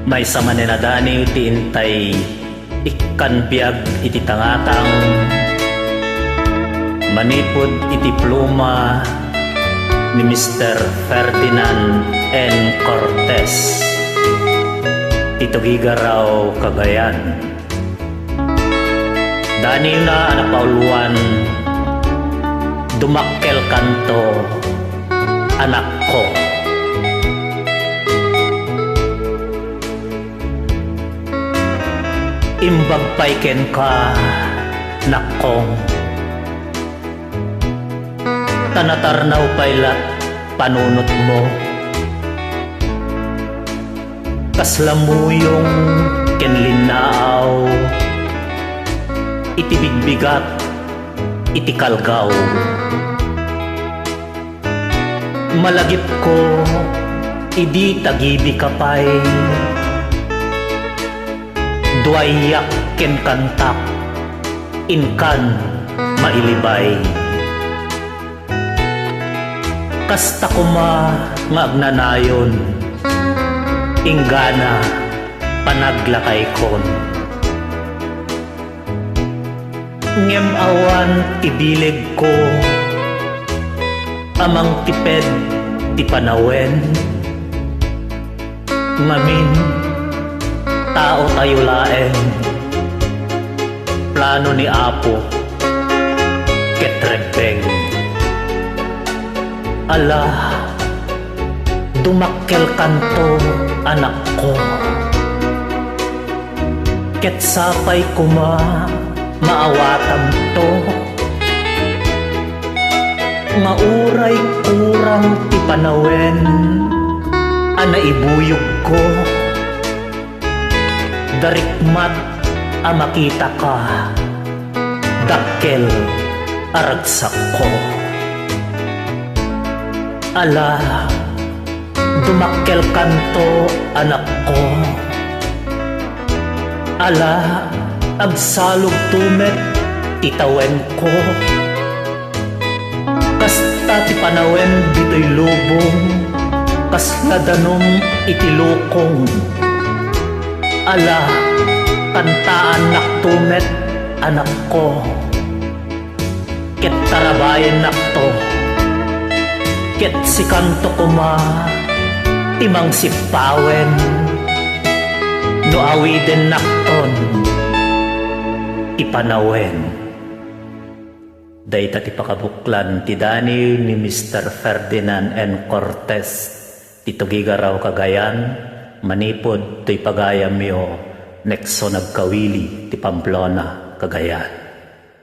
May samaninadani iti intay ikanbiag iti tangatang manipod iti pluma ni Mr. Ferdinand N. Cortez ito gigaraw Cagayan. Dani na napauluan dumakkel kanto anak ko. Imbag paiken ka nakong tanatarnaw pailat panunot mo kaslamuyong kenlinaaw iti bigbigat iti kalgaw malagip ko idi tagibi kapay duayak ken kantak inkan mailibay kasta kuma nga agnanayon inggana panaglakay kon ngem awan tibilig ko amang tiped ti panawen ngamin tao tayo laeng plano ni Apo ketrebeng ala dumakkel kanto anak ko ket sapay kuma maawatam to mauray kurang ti panawen ana ibuyog ko darikmat a makita ka dakkel aragsak ko ala dumakkel kanto anak ko ala agsalog tumet itawen ko kasta ti panawen dito'y lubong kasla danom itilukong ala kantaan naktumet anak ko ket tarabayan nakto ket si kanto kuma timang sipawen no awiden nakton ipanawen dayta ti pakabuklan ti dani ni Mr. Ferdinand N. Cortez ito gigaraw Cagayan manipod to'y pagayam yo nekso nagkawili ti Pamplona Cagayan.